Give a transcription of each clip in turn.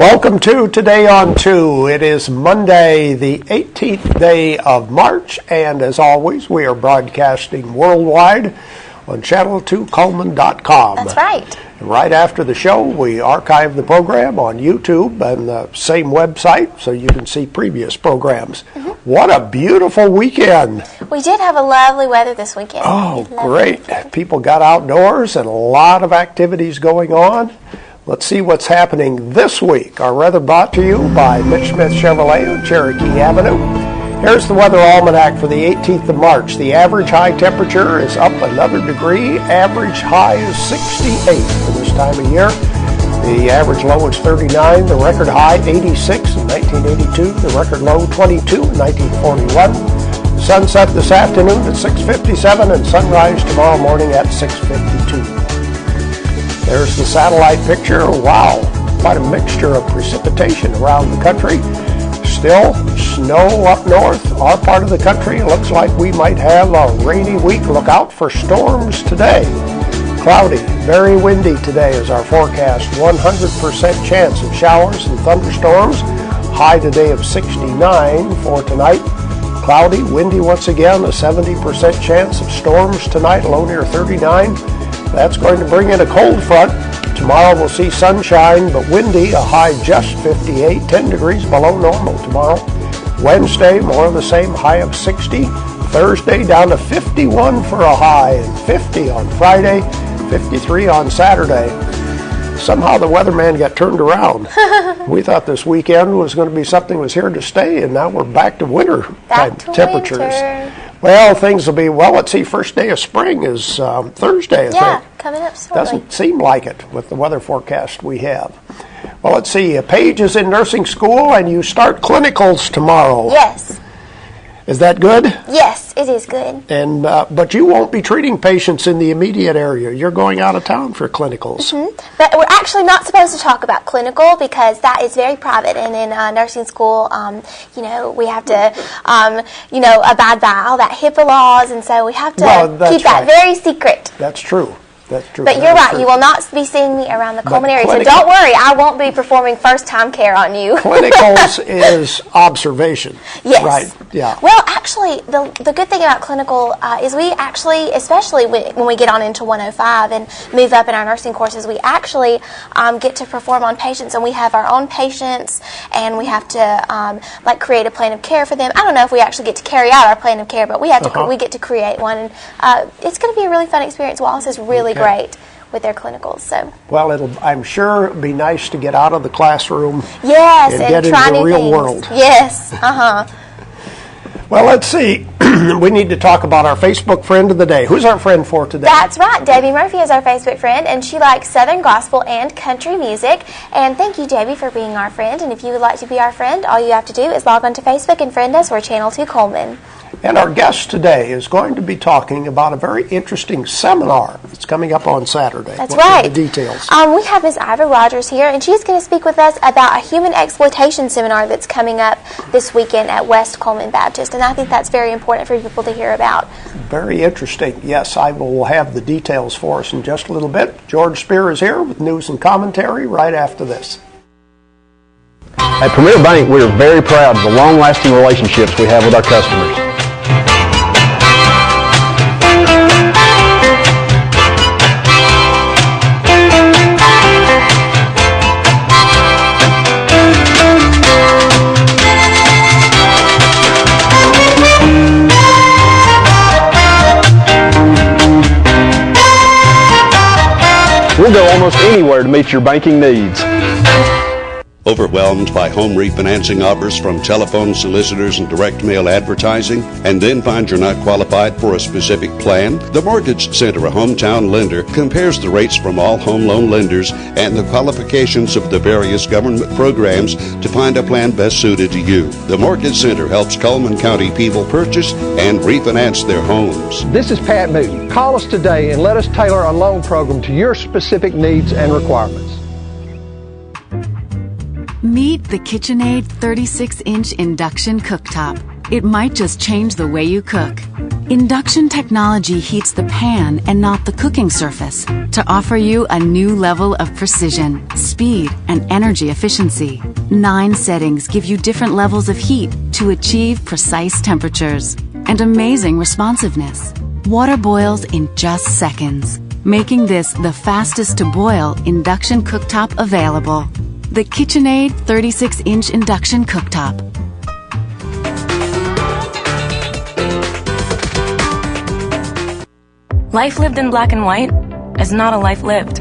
Welcome to Today on 2. It is Monday, the 18th day of March, and as always, we are broadcasting worldwide on channel2coleman.com. That's right. And right after the show, we archive the program on YouTube and the same website so you can see previous programs. What a beautiful weekend. We did have a lovely weather this weekend. Oh, great. People got outdoors and a lot of activities going on. Let's see what's happening this week. Our weather brought to you by Mitch Smith Chevrolet on Cherokee Avenue. Here's the weather almanac for the 18th of March. The average high temperature is up another degree. Average high is 68 for this time of year. The average low is 39. The record high 86 in 1982. The record low 22 in 1941. Sunset this afternoon at 6:57 and sunrise tomorrow morning at 6:52. There's the satellite picture. Wow, quite a mixture of precipitation around the country. Still snow up north. Our part of the country looks like we might have a rainy week. Look out for storms today. Cloudy, very windy today is our forecast. 100% chance of showers and thunderstorms. High today of 69 for tonight. Cloudy, windy once again. A 70% chance of storms tonight. Low near 39. That's going to bring in a cold front. Tomorrow we'll see sunshine, but windy, a high just 58, 10 degrees below normal tomorrow. Wednesday, more of the same, high of 60. Thursday, down to 51 for a high, and 50 on Friday, 53 on Saturday. Somehow the weatherman got turned around. We thought this weekend was going to be something that was here to stay, and now we're back to winter type temperatures. Winter. Well, things will be, let's see, first day of spring is Thursday, I think. Yeah, coming up shortly. Doesn't seem like it with the weather forecast we have. Well, let's see, Paige is in nursing school and you start clinicals tomorrow. Yes. Is that good? Yes, it is good. And but you won't be treating patients in the immediate area. You're going out of town for clinicals. But we're actually not supposed to talk about clinical because that is very private. And in nursing school, we have to, abide by all that HIPAA laws. And so we have to keep that very secret. That's true. That's true. But you're right. True. You will not be seeing me around the Coleman area. So don't worry. I won't be performing first-time care on you. Clinicals is observation. Yes. Right. Yeah. Well, actually, the good thing about clinical is we actually, especially when we get on into 105 and move up in our nursing courses, we actually get to perform on patients, and we have our own patients, and we have to create a plan of care for them. I don't know if we actually get to carry out our plan of care, but we have to. We get to create one, and it's going to be a really fun experience. Wallace is really great with their clinicals. So I'm sure it'll be nice to get out of the classroom. Yes, and get try into the new real things. World. Yes. Well, let's see. We need to talk about our Facebook friend of the day. Who's our friend for today? That's right. Debbie Murphy is our Facebook friend, and she likes Southern gospel and country music. And thank you, Debbie, for being our friend. And if you would like to be our friend, all you have to do is log on to Facebook and friend us. We're Channel 2 Coleman. And our guest today is going to be talking about a very interesting seminar that's coming up on Saturday. That's right. What are the details? We have Ms. Ivor Rogers here, and she's going to speak with us about a human exploitation seminar that's coming up this weekend at West Coleman Baptist. And I think that's very important for people to hear about. Very interesting. Yes, I will have the details for us in just a little bit. George Spear is here with news and commentary right after this. At Premier Bank, we are very proud of the long-lasting relationships we have with our customers. We'll go almost anywhere to meet your banking needs. Overwhelmed by home refinancing offers from telephone solicitors and direct mail advertising, and then find you're not qualified for a specific plan? The Mortgage Center, a hometown lender, compares the rates from all home loan lenders and the qualifications of the various government programs to find a plan best suited to you. The Mortgage Center helps Coleman County people purchase and refinance their homes. This is Pat Newton. Call us today and let us tailor a loan program to your specific needs and requirements. Meet the KitchenAid 36-inch induction cooktop. It might just change the way you cook. Induction technology heats the pan and not the cooking surface to offer you a new level of precision, speed, and energy efficiency. 9 settings give you different levels of heat to achieve precise temperatures and amazing responsiveness. Water boils in just seconds, making this the fastest to boil induction cooktop available. The KitchenAid 36-inch induction cooktop. Life lived in black and white is not a life lived.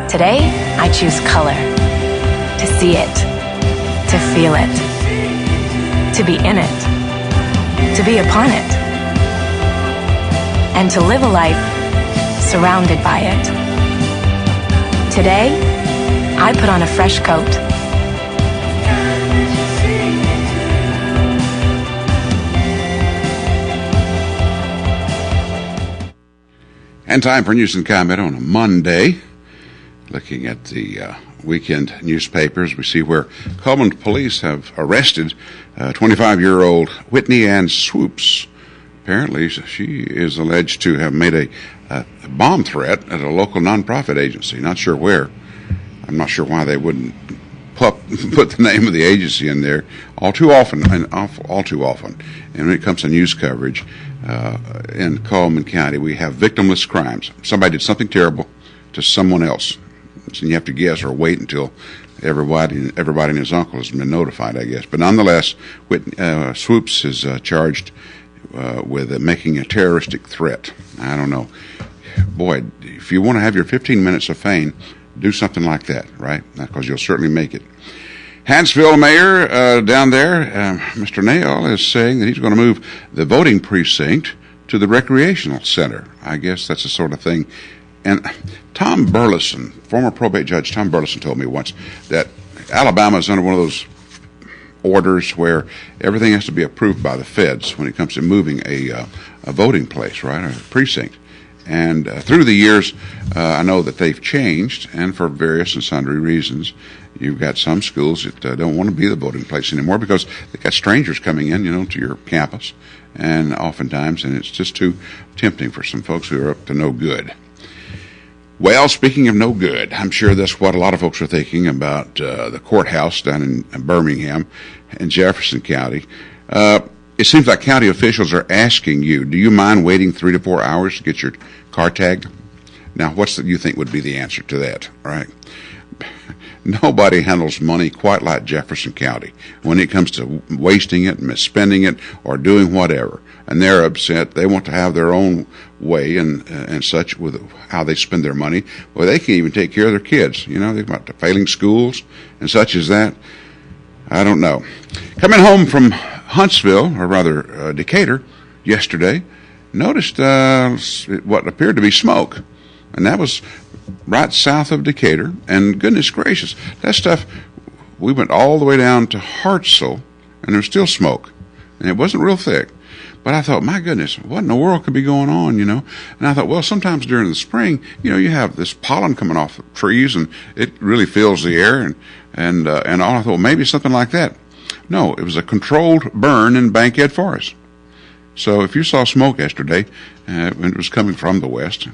Today, I choose color. To see it. To feel it. To be in it. To be upon it. And to live a life surrounded by it. Today, I put on a fresh coat. And time for news and comment on a Monday. Looking at the weekend newspapers, we see where Cullman police have arrested 25-year-old Whitney Ann Swoops. Apparently, she is alleged to have made a bomb threat at a local nonprofit agency. Not sure where. I'm not sure why they wouldn't put the name of the agency in there all too often. And when it comes to news coverage in Cullman County, we have victimless crimes. Somebody did something terrible to someone else, and you have to guess or wait until everybody and his uncle has been notified, I guess. But nonetheless, Swoops is charged with making a terroristic threat. I don't know. Boy, if you want to have your 15 minutes of fame, do something like that, right? Because you'll certainly make it. Hanceville mayor down there, Mr. Nail, is saying that he's going to move the voting precinct to the recreational center. I guess that's the sort of thing. And Tom Burleson, former probate judge Tom Burleson, told me once that Alabama is under one of those orders where everything has to be approved by the feds when it comes to moving a voting place, right, or a precinct. And through the years, I know that they've changed, and for various and sundry reasons. You've got some schools that don't want to be the voting place anymore because they've got strangers coming in, to your campus, and oftentimes, and it's just too tempting for some folks who are up to no good. Well, speaking of no good, I'm sure that's what a lot of folks are thinking about the courthouse down in Birmingham in Jefferson County. It seems like county officials are asking you, do you mind waiting 3 to 4 hours to get your car tagged? Now, you think would be the answer to that, right? Nobody handles money quite like Jefferson County when it comes to wasting it, misspending it, or doing whatever. And they're upset. They want to have their own way and such with how they spend their money. Well, they can't even take care of their kids. They've got the failing schools and such as that. I don't know. Coming home from Huntsville, or rather Decatur, yesterday, noticed what appeared to be smoke. And that was right south of Decatur. And goodness gracious, that stuff, we went all the way down to Hartselle, and there was still smoke. And it wasn't real thick. But I thought, my goodness, what in the world could be going on, And I thought, well, sometimes during the spring, you have this pollen coming off of trees, and it really fills the air, and all. I thought, maybe something like that. No, it was a controlled burn in Bankhead Forest. So if you saw smoke yesterday, when it was coming from the west,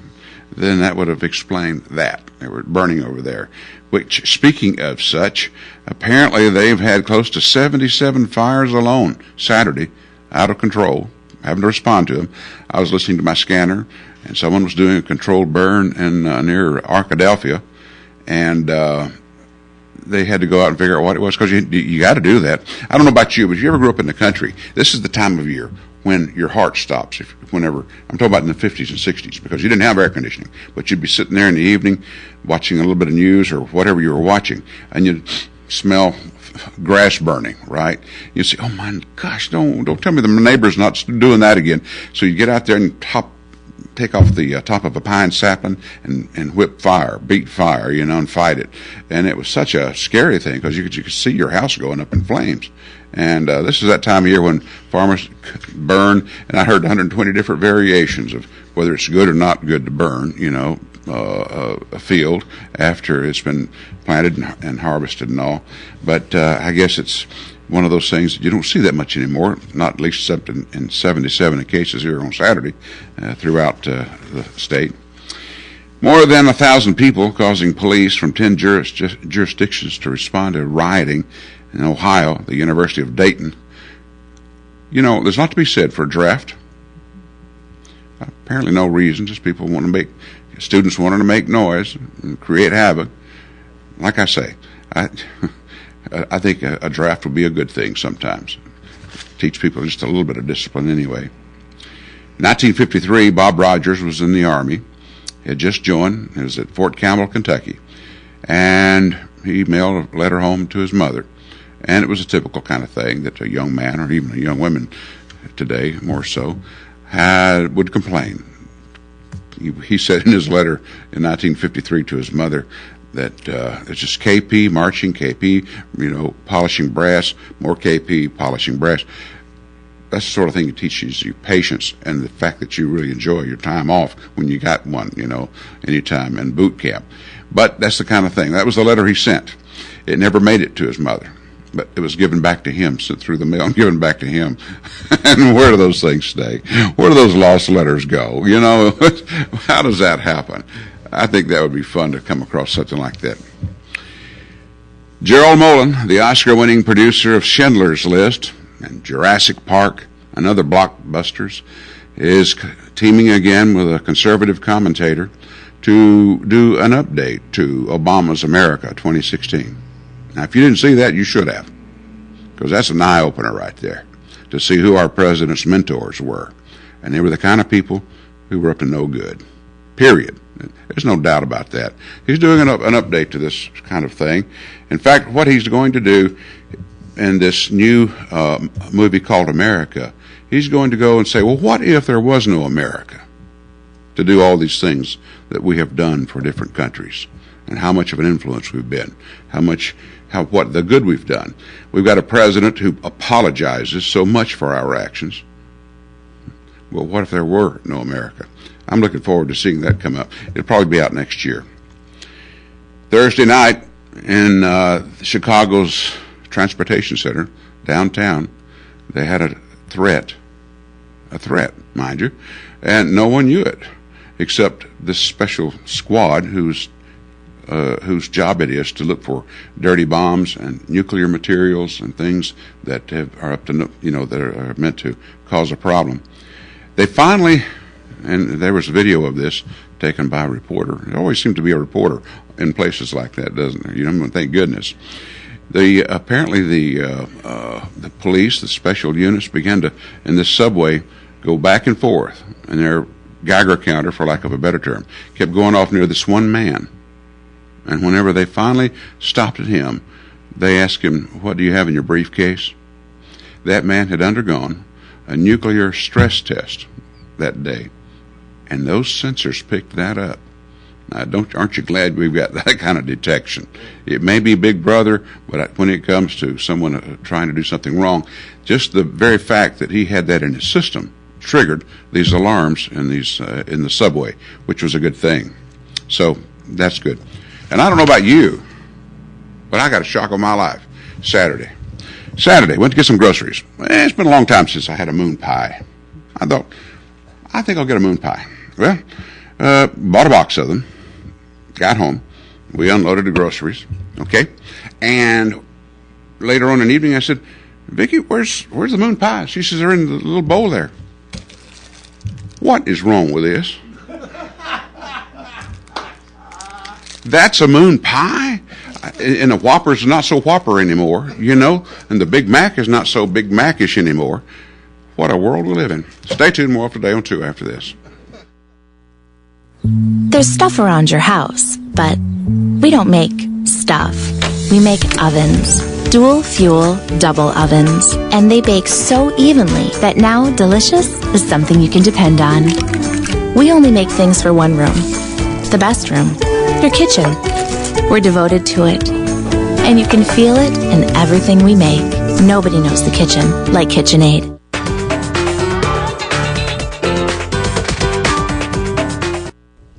then that would have explained that. They were burning over there. Which, speaking of such, apparently they've had close to 77 fires alone Saturday, out of control, having to respond to them. I was listening to my scanner, and someone was doing a controlled burn in near Arkadelphia, and they had to go out and figure out what it was, because you got to do that. I don't know about you, but if you ever grew up in the country, this is the time of year when your heart stops. Whenever I'm talking about in the 50s and 60s, because you didn't have air conditioning, but you'd be sitting there in the evening watching a little bit of news or whatever you were watching, and you'd smell grass burning, right? You'd say, "Oh my gosh, don't tell me the neighbor's not doing that again." So you get out there and take off the top of a pine sapling and beat fire, and fight it. And it was such a scary thing because you could see your house going up in flames. And this is that time of year when farmers burn, and I heard 120 different variations of whether it's good or not good to burn, a field after it's been planted and harvested and all. But I guess one of those things that you don't see that much anymore, not at least except in 77 cases here on Saturday throughout the state. More than 1,000 people, causing police from 10 jurisdictions to respond to rioting in Ohio, the University of Dayton. You know, there's a lot to be said for a draft. Apparently no reason, just people want to students wanting to make noise and create havoc. Like I say, I think a draft would be a good thing sometimes. Teach people just a little bit of discipline anyway. In 1953, Bob Rogers was in the Army. He had just joined. He was at Fort Campbell, Kentucky. And he mailed a letter home to his mother. And it was a typical kind of thing that a young man, or even a young woman today more so, would complain. He said in his letter in 1953 to his mother that it's just KP, marching, KP, polishing brass, more KP, polishing brass. That's the sort of thing that teaches you patience and the fact that you really enjoy your time off when you got one, anytime in boot camp. But that's the kind of thing. That was the letter he sent. It never made it to his mother, but it was given back to him, sent through the mail and given back to him. And where do those things stay? Where do those lost letters go? How does that happen? I think that would be fun to come across something like that. Gerald Molen, the Oscar-winning producer of Schindler's List and Jurassic Park and other blockbusters, is teaming again with a conservative commentator to do an update to Obama's America 2016. Now, if you didn't see that, you should have, because that's an eye-opener right there, to see who our president's mentors were. And they were the kind of people who were up to no good, period. There's no doubt about that. He's doing an update to this kind of thing. In fact, what he's going to do in this new movie called America, he's going to go and say, well, what if there was no America to do all these things that we have done for different countries, and how much of an influence we've been, what the good we've done. We've got a president who apologizes so much for our actions. Well, what if there were no America? I'm looking forward to seeing that come up. It'll probably be out next year. Thursday night in Chicago's Transportation Center, downtown, they had a threat, mind you, and no one knew it except this special squad whose job it is to look for dirty bombs and nuclear materials and things that are that are meant to cause a problem. They finally, and there was a video of this taken by a reporter. There always seems to be a reporter in places like that, doesn't there? Thank goodness. Apparently the police, the special units, began to, in this subway, go back and forth, and their Geiger counter, for lack of a better term, kept going off near this one man. And whenever they finally stopped at him, they asked him, what do you have in your briefcase? That man had undergone a nuclear stress test that day, and those sensors picked that up. Now, aren't you glad we've got that kind of detection? It may be Big Brother, but when it comes to someone trying to do something wrong, just the very fact that he had that in his system triggered these alarms in the subway, which was a good thing. So that's good. And I don't know about you, but I got a shock of my life. Saturday, went to get some groceries. It's been a long time since I had a moon pie. I thought, I think I'll get a moon pie. Well, bought a box of them, got home, we unloaded the groceries, okay? And later on in the evening, I said, Vicki, where's the moon pie? She says, they're in the little bowl there. What is wrong with this? That's a moon pie? And the Whopper's not so Whopper anymore, and the Big Mac is not so Big Mac-ish anymore. What a world we live in. Stay tuned, more for Day on 2 after this. There's stuff around your house, but we don't make stuff. We make ovens. Dual fuel, double ovens. And they bake so evenly that now delicious is something you can depend on. We only make things for one room. The best room. Your kitchen. We're devoted to it. And you can feel it in everything we make. Nobody knows the kitchen like KitchenAid.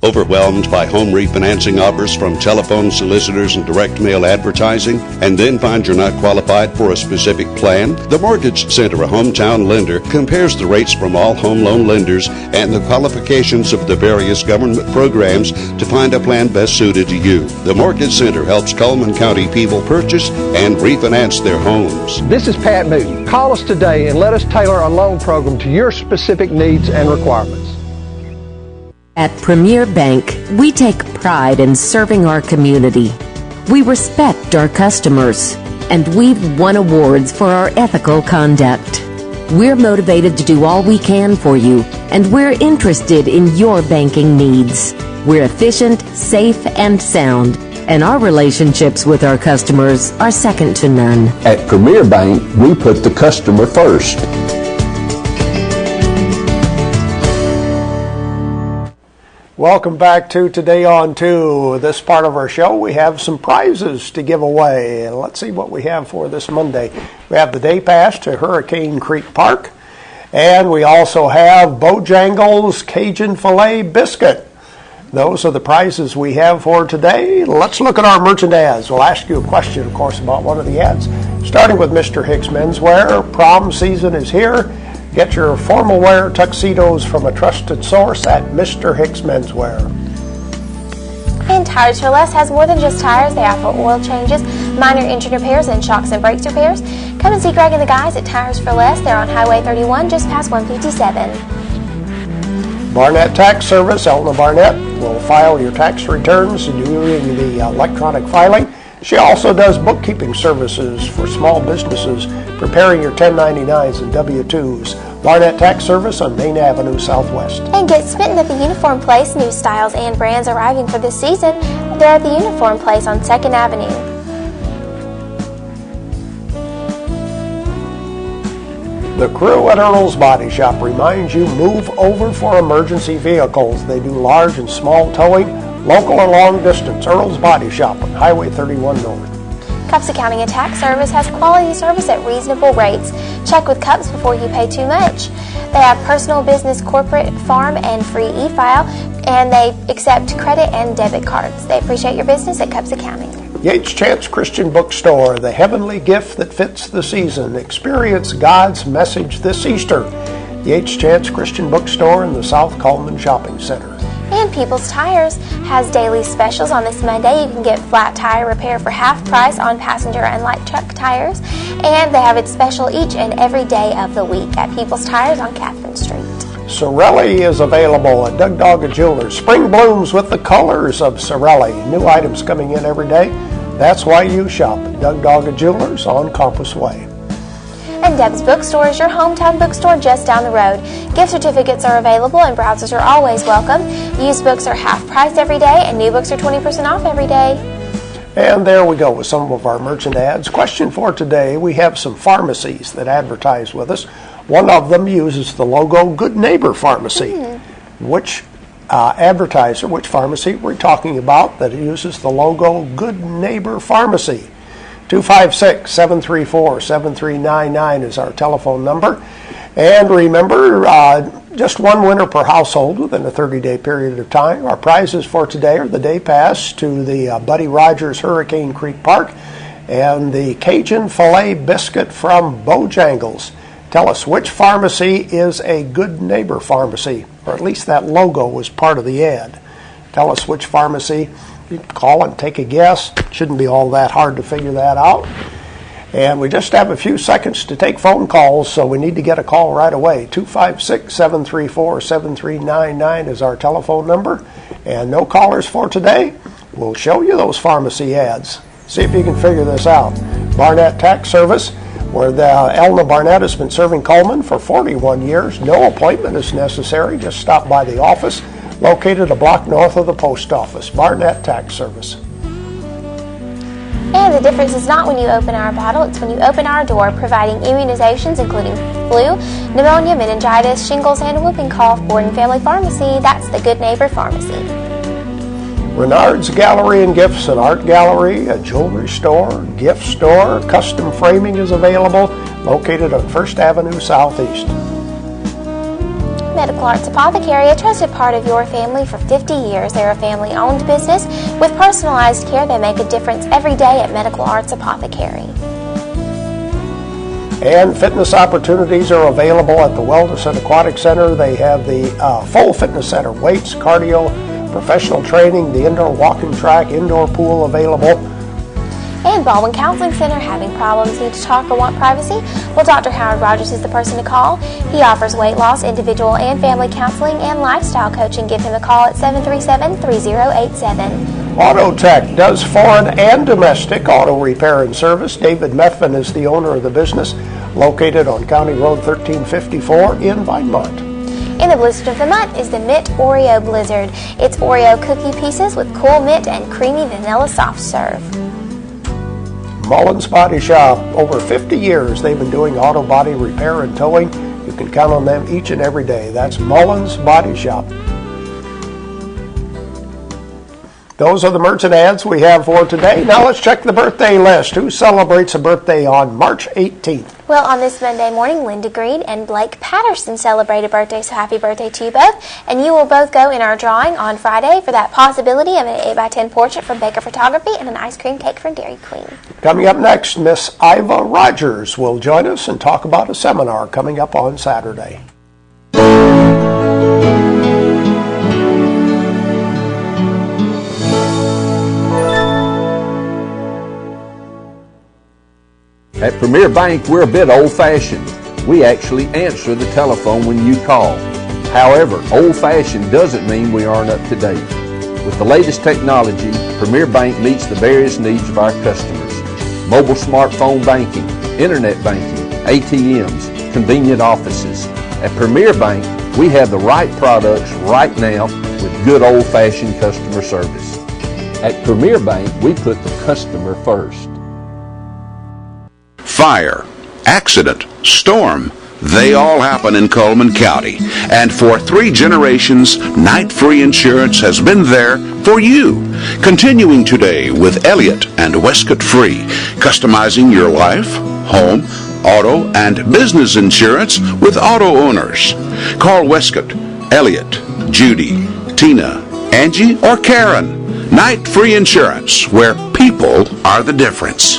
Overwhelmed by home refinancing offers from telephone solicitors and direct mail advertising, and then find you're not qualified for a specific plan? The Mortgage Center, a hometown lender, compares the rates from all home loan lenders and the qualifications of the various government programs to find a plan best suited to you. The Mortgage Center helps Cullman County people purchase and refinance their homes. This is Pat Newton. Call us today and let us tailor a loan program to your specific needs and requirements. At Premier Bank, we take pride in serving our community. We respect our customers, and we've won awards for our ethical conduct. We're motivated to do all we can for you, and we're interested in your banking needs. We're efficient, safe, and sound, and our relationships with our customers are second to none. At Premier Bank, we put the customer first. Welcome back to Today on 2. This part of our show, we have some prizes to give away. Let's see what we have for this Monday. We have the day pass to Hurricane Creek Park, and we also have Bojangles Cajun Filet Biscuit. Those are the prizes we have for today. Let's look at our merchant ads. We'll ask you a question, of course, about one of the ads. Starting with Mr. Hicks Menswear. Prom season is here. Get your formal wear tuxedos from a trusted source at Mr. Hicks Menswear. And Tires for Less has more than just tires. They offer oil changes, minor engine repairs, and shocks and brakes repairs. Come and see Greg and the guys at Tires for Less. They're on Highway 31, just past 157. Barnett Tax Service. Elna Barnett will file your tax returns during the electronic filing. She also does bookkeeping services for small businesses, preparing your 1099s and W-2s. Barnett Tax Service on Main Avenue Southwest. And get smitten at the Uniform Place. New styles and brands arriving for this season. They're at the Uniform Place on 2nd Avenue. The crew at Earl's Body Shop reminds you, move over for emergency vehicles. They do large and small towing, local or long distance. Earl's Body Shop on Highway 31 North. Cups Accounting and Tax Service has quality service at reasonable rates. Check with Cups before you pay too much. They have personal, business, corporate, farm, and free e-file, and they accept credit and debit cards. They appreciate your business at Cups Accounting. Yates Chance Christian Bookstore, the heavenly gift that fits the season. Experience God's message this Easter. Yates Chance Christian Bookstore in the South Cullman Shopping Center. And People's Tires has daily specials on this Monday. You can get flat tire repair for half price on passenger and light truck tires. And they have it special each and every day of the week at People's Tires on Catherine Street. Sorelli is available at Doug Dogga Jewelers. Spring blooms with the colors of Sorelli. New items coming in every day. That's why you shop at Doug Dogga Jewelers on Compass Way. And Deb's Bookstore is your hometown bookstore just down the road. Gift certificates are available and browsers are always welcome. Used books are half price every day and new books are 20% off every day. And there we go with some of our merchant ads. Question for today, we have some pharmacies that advertise with us. One of them uses the logo Good Neighbor Pharmacy. Which advertiser, which pharmacy we're talking about that uses the logo Good Neighbor Pharmacy? 256-734-7399 is our telephone number. And remember, just one winner per household within a 30-day period of time. Our prizes for today are the day pass to the Buddy Rogers Hurricane Creek Park and the Cajun Filet Biscuit from Bojangles. Tell us which pharmacy is a Good Neighbor Pharmacy, or at least that logo was part of the ad. Tell us which pharmacy. You can call and take a guess. Shouldn't be all that hard to figure that out. And we just have a few seconds to take phone calls, so we need to get a call right away. 256-734-7399 is our telephone number. And no callers for today. We'll show you those pharmacy ads. See if you can figure this out. Barnett Tax Service, where the Elna Barnett has been serving Cullman for 41 years. No appointment is necessary. Just stop by the office. Located a block north of the post office. Barnett Tax Service. And the difference is not when you open our bottle, it's when you open our door, providing immunizations including flu, pneumonia, meningitis, shingles, and whooping cough. Borden Family Pharmacy, that's the Good Neighbor Pharmacy. Renard's Gallery and Gifts, an art gallery, a jewelry store, gift store, custom framing is available, located on 1st Avenue Southeast. Medical Arts Apothecary, a trusted part of your family for 50 years. They're a family-owned business with personalized care. They make a difference every day at Medical Arts Apothecary. And fitness opportunities are available at the Wellness and Aquatic Center. They have the full fitness center, weights, cardio, professional training, the indoor walking track, indoor pool available. And Baldwin Counseling Center, having problems, need to talk, or want privacy? Well, Dr. Howard Rogers is the person to call. He offers weight loss, individual and family counseling, and lifestyle coaching. Give him a call at 737-3087. Auto Tech does foreign and domestic auto repair and service. David Methvin is the owner of the business, located on County Road 1354 in Vinemont. And the blizzard of the month is the Mint Oreo Blizzard. It's Oreo cookie pieces with cool mint and creamy vanilla soft serve. Mullins Body Shop, over 50 years they've been doing auto body repair and towing. You can count on them each and every day. That's Mullins Body Shop. Those are the merchant ads we have for today. Now let's check the birthday list. Who celebrates a birthday on March 18th? Well, on this Monday morning, Linda Green and Blake Patterson celebrate a birthday, so happy birthday to you both. And you will both go in our drawing on Friday for that possibility of an 8x10 portrait from Baker Photography and an ice cream cake from Dairy Queen. Coming up next, Miss Iva Rogers will join us and talk about a seminar coming up on Saturday. At Premier Bank, we're a bit old-fashioned. We actually answer the telephone when you call. However, old-fashioned doesn't mean we aren't up to date. With the latest technology, Premier Bank meets the various needs of our customers. Mobile smartphone banking, internet banking, ATMs, convenient offices. At Premier Bank, we have the right products right now with good old-fashioned customer service. At Premier Bank, we put the customer first. Fire, accident, storm, they all happen in Coleman County. And for 3 generations, Night Free Insurance has been there for you. Continuing today with Elliott and Westcott Free, customizing your life, home, auto, and business insurance with auto owners. Call Westcott, Elliott, Judy, Tina, Angie, or Karen. Night Free Insurance, where people are the difference.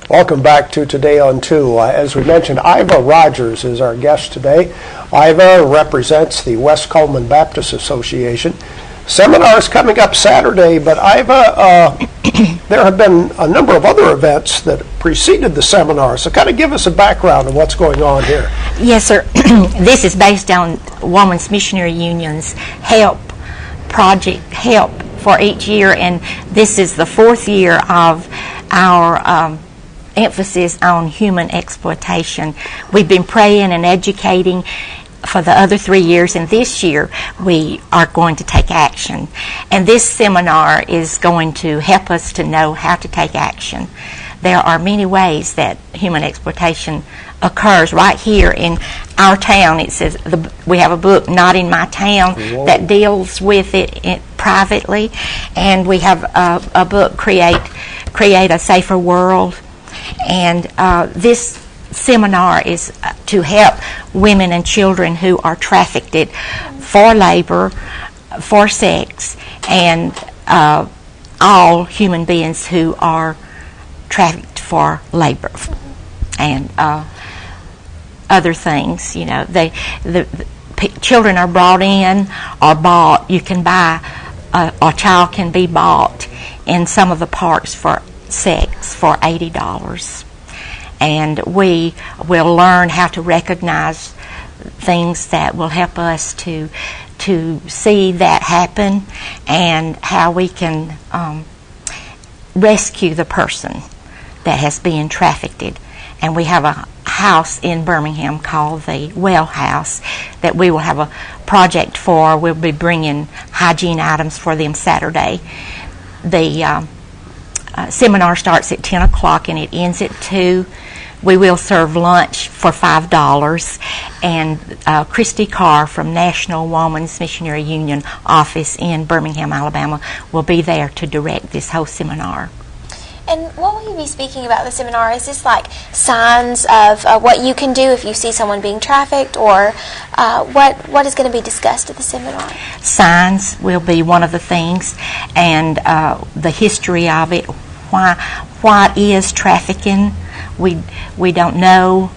Welcome back to Today on 2. As we mentioned, Iva Rogers is our guest today. Iva represents the West Coleman Baptist Association. Seminars coming up Saturday, but Iva, there have been a number of other events that preceded the seminar, so kind of give us a background of what's going on here. Yes, sir. This is based on Women's Missionary Union's HELP project, HELP, for each year, and this is the 4th year of our emphasis on human exploitation. We've been praying and educating for the other 3 years, and this year we are going to take action. And this seminar is going to help us to know how to take action. There are many ways that human exploitation occurs right here in our town. It says we have a book, Not in My Town, that deals with it privately, and we have a book, Create a Safer World. And this seminar is to help women and children who are trafficked for labor, for sex, and all human beings who are trafficked for labor and other things. You know, the children are brought in or bought. You can buy, a child can be bought in some of the parks for sex for $80, and we will learn how to recognize things that will help us to see that happen, and how we can rescue the person that has been trafficked. And we have a house in Birmingham called the Well House that we will have a project for. We'll be bringing hygiene items for them Saturday. The seminar starts at 10 o'clock and it ends at 2. We will serve lunch for $5, and Christy Carr from National Women's Missionary Union office in Birmingham, Alabama will be there to direct this whole seminar. And what will you be speaking about the seminar? Is this like signs of what you can do if you see someone being trafficked, or what is going to be discussed at the seminar? Signs will be one of the things, and the history of it. Why is trafficking? We don't know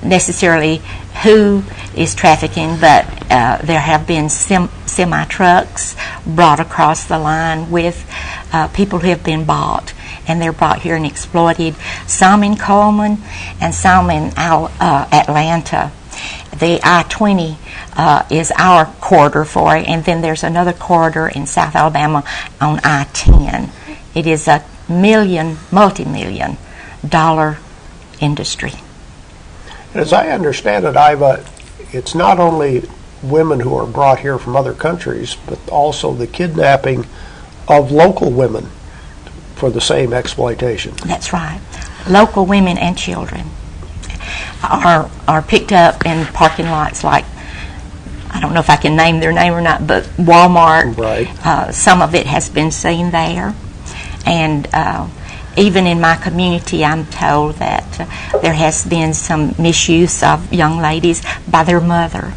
necessarily who is trafficking, but there have been semi-trucks brought across the line with people who have been bought, and they're brought here and exploited, some in Coleman and some in Atlanta. The I-20 is our corridor for it, and then there's another corridor in South Alabama on I-10. It is a multi-million dollar industry. As I understand it, Iva, it's not only women who are brought here from other countries, but also the kidnapping of local women for the same exploitation. That's right. Local women and children are picked up in parking lots like, I don't know if I can name their name or not, but Walmart. Right. Some of it has been seen there. And even in my community, I'm told that there has been some misuse of young ladies by their mother.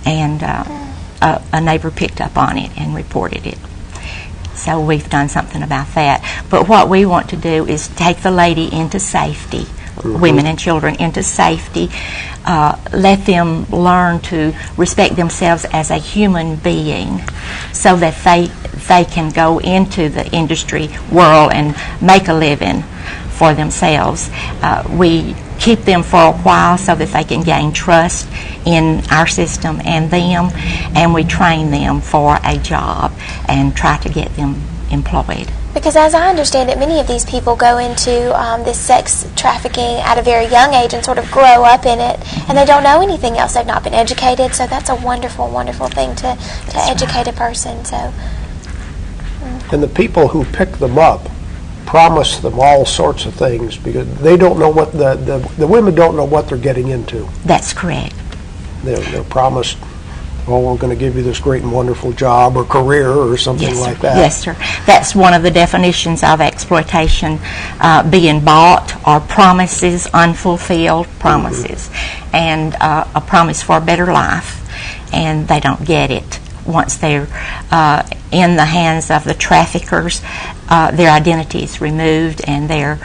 And a neighbor picked up on it and reported it. So we've done something about that. But what we want to do is take the lady into safety, women and children into safety, let them learn to respect themselves as a human being so that they can go into the industry world and make a living for themselves. We keep them for a while so that they can gain trust in our system and them, and we train them for a job and try to get them employed. Because as I understand it, many of these people go into this sex trafficking at a very young age and sort of grow up in it, and they don't know anything else. They've not been educated, so that's a wonderful, wonderful thing to educate a person. So, And the people who pick them up promise them all sorts of things because they don't know what the women don't know what they're getting into. That's correct. They're promised, well, we're going to give you this great and wonderful job or career or something like that. Yes, sir. That's one of the definitions of exploitation, being bought or promises, unfulfilled promises, and a promise for a better life, and they don't get it. Once they're in the hands of the traffickers, their identity is removed and they're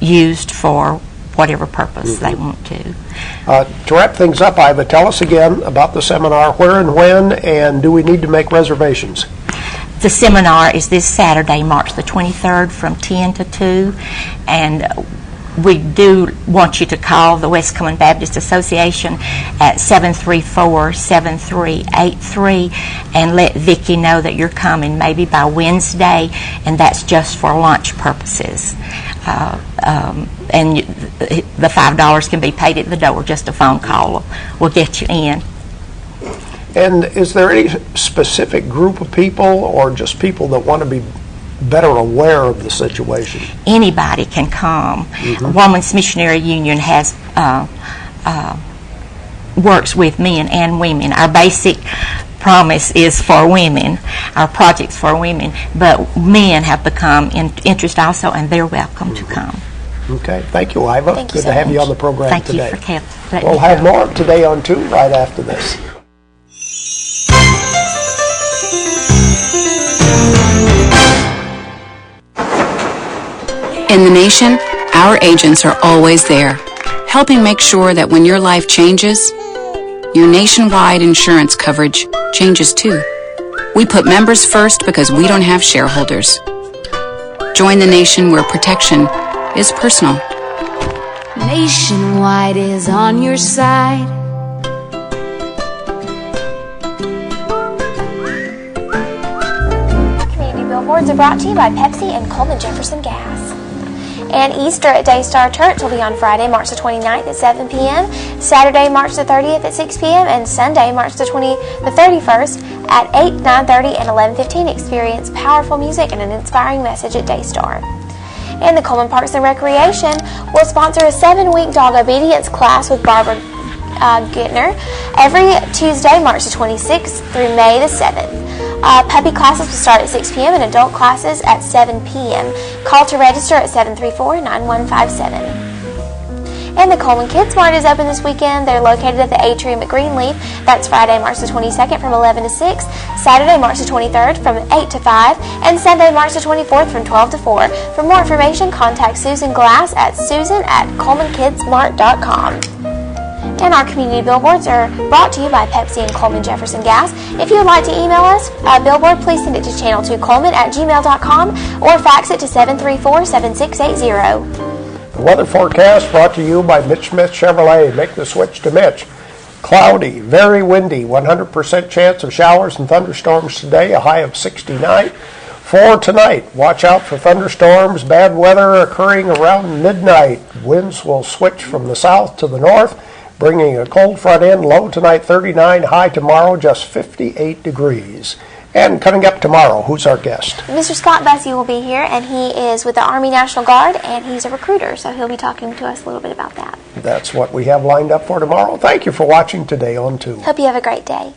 used for whatever purpose they want to. To wrap things up, Iva, tell us again about the seminar, where and when, and do we need to make reservations? The seminar is this Saturday, March the 23rd from 10 to 2, and we do want you to call the West Coleman Baptist Association at 734-7383 and let Vicki know that you're coming maybe by Wednesday, and that's just for lunch purposes. And the $5 can be paid at the door, just a phone call will get you in. And is there any specific group of people or just people that want to be better aware of the situation? Anybody can come. Women's Missionary Union has works with men and women. Our basic promise is for women, our project's for women, but men have become interested also, and they're welcome to come. Okay, thank you, Iva. Thank you Good so to have you much. on the program Thank today. you for letting We'll me have come. more Today on 2 right after this. In the nation, our agents are always there, helping make sure that when your life changes, your nationwide insurance coverage changes too. We put members first because we don't have shareholders. Join the nation where protection is personal. Nationwide is on your side. Community billboards are brought to you by Pepsi and Coleman Jefferson Gas. And Easter at Daystar Church will be on Friday, March the 29th at 7 p.m., Saturday, March the 30th at 6 p.m., and Sunday, March the 31st at 8, 9:30, and 11:15. Experience powerful music and an inspiring message at Daystar. And the Coleman Parks and Recreation will sponsor a 7-week dog obedience class with Barbara Gittner every Tuesday, March the 26th through May the 7th. Puppy classes will start at 6 p.m. and adult classes at 7 p.m. Call to register at 734-9157. And the Coleman Kids Mart is open this weekend. They're located at the Atrium at Greenleaf. That's Friday, March the 22nd from 11 to 6, Saturday, March the 23rd from 8 to 5, and Sunday, March the 24th from 12 to 4. For more information, contact Susan Glass at susan@colemankidsmart.com. And our community billboards are brought to you by Pepsi and Coleman Jefferson Gas. If you would like to email us a billboard, please send it to channel2coleman@gmail.com or fax it to 734-7680. The weather forecast brought to you by Mitch Smith Chevrolet. Make the switch to Mitch. Cloudy, very windy, 100% chance of showers and thunderstorms today, a high of 69. For tonight, watch out for thunderstorms, bad weather occurring around midnight. Winds will switch from the south to the north, bringing a cold front in. Low tonight 39, high tomorrow just 58 degrees. And coming up tomorrow, who's our guest? Mr. Scott Bussey will be here, and he is with the Army National Guard, and he's a recruiter, so he'll be talking to us a little bit about that. That's what we have lined up for tomorrow. Thank you for watching today on 2. Hope you have a great day.